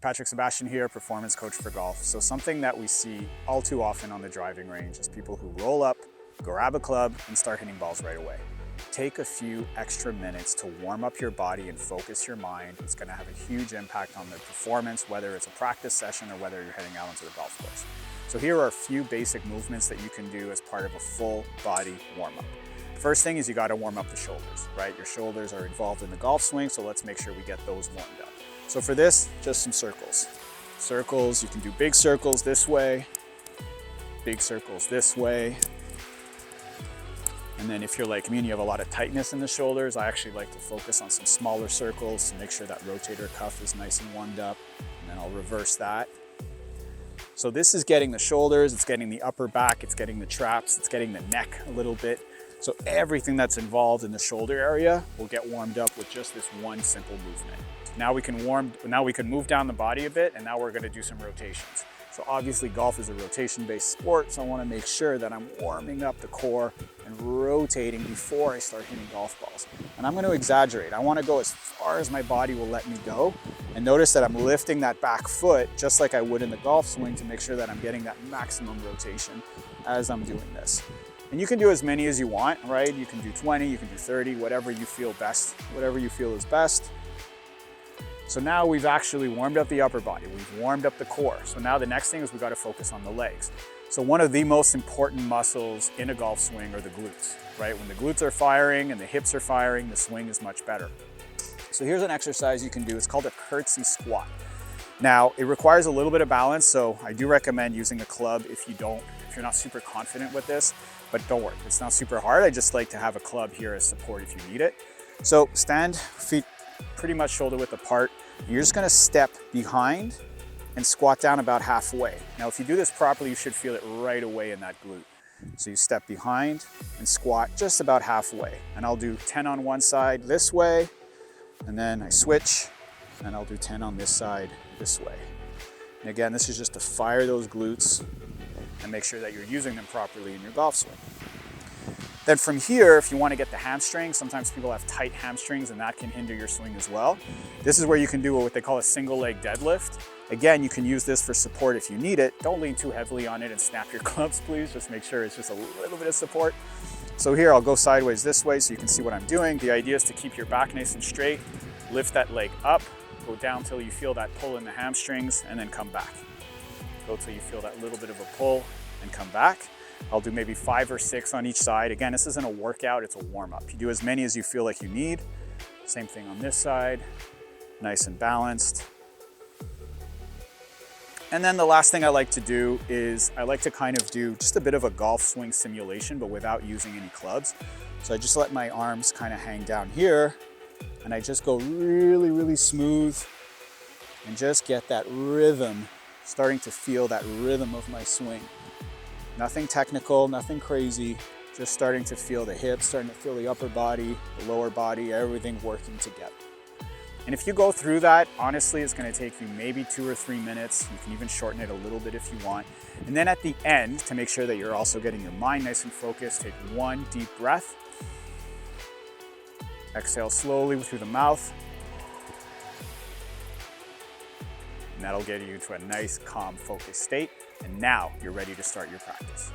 Patrick Sebastien here, performance coach for golf. So something that we see all too often on the driving range is people who roll up, grab a club, and start hitting balls right away. Take a few extra minutes to warm up your body and focus your mind. It's going to have a huge impact on the performance, whether it's a practice session or whether you're heading out onto the golf course. So here are a few basic movements that you can do as part of a full body warm-up. First thing is you got to warm up the shoulders, right? Your shoulders are involved in the golf swing, so let's make sure we get those warmed up. So for this, just some circles. Circles, you can do big circles this way, big circles this way. And then if you're like me and you have a lot of tightness in the shoulders, I actually like to focus on some smaller circles to make sure that rotator cuff is nice and warmed up. And then I'll reverse that. So this is getting the shoulders, it's getting the upper back, it's getting the traps, it's getting the neck a little bit. So everything that's involved in the shoulder area will get warmed up with just this one simple movement. Now we can move down the body a bit, and now we're gonna do some rotations. So obviously golf is a rotation-based sport, so I wanna make sure that I'm warming up the core and rotating before I start hitting golf balls. And I'm gonna exaggerate. I wanna go as far as my body will let me go. And notice that I'm lifting that back foot just like I would in the golf swing to make sure that I'm getting that maximum rotation as I'm doing this. And you can do as many as you want, right? You can do 20, you can do 30, whatever you feel best, whatever you feel is best. So now we've actually warmed up the upper body, we've warmed up the core. So now the next thing is we got to focus on the legs. So one of the most important muscles in a golf swing are the glutes, right? When the glutes are firing and the hips are firing, the swing is much better. So here's an exercise you can do. It's called a curtsy squat. Now it requires a little bit of balance, so I do recommend using a club if you're not super confident with this, but don't worry, it's not super hard. I just like to have a club here as support if you need it. So stand, feet pretty much shoulder width apart. You're just gonna step behind and squat down about halfway. Now, if you do this properly, you should feel it right away in that glute. So you step behind and squat just about halfway. And I'll do 10 on one side this way, and then I switch, and I'll do 10 on this side this way. And again, this is just to fire those glutes and make sure that you're using them properly in your golf swing. Then from here, if you want to get the hamstring, sometimes people have tight hamstrings and that can hinder your swing as well. This is where you can do what they call a single leg deadlift. Again, you can use this for support if you need it. Don't lean too heavily on it and snap your clubs, please. Just make sure it's just a little bit of support. So here, I'll go sideways this way so you can see what I'm doing. The idea is to keep your back nice and straight, lift that leg up, go down till you feel that pull in the hamstrings, and then come back. Go till you feel that little bit of a pull and come back. I'll do maybe 5 or 6 on each side. Again, this isn't a workout, it's a warm-up. You do as many as you feel like you need. Same thing on this side, nice and balanced. And then the last thing I like to do is I like to kind of do just a bit of a golf swing simulation, but without using any clubs. So I just let my arms kind of hang down here, and I just go really, really smooth and just get that rhythm, starting to feel that rhythm of my swing. Nothing technical, nothing crazy, just starting to feel the hips, starting to feel the upper body, the lower body, everything working together. And if you go through that, honestly, it's gonna take you maybe 2 or 3 minutes. You can even shorten it a little bit if you want. And then at the end, to make sure that you're also getting your mind nice and focused, take one deep breath. Exhale slowly through the mouth. And that'll get you to a nice, calm, focused state. And now you're ready to start your practice.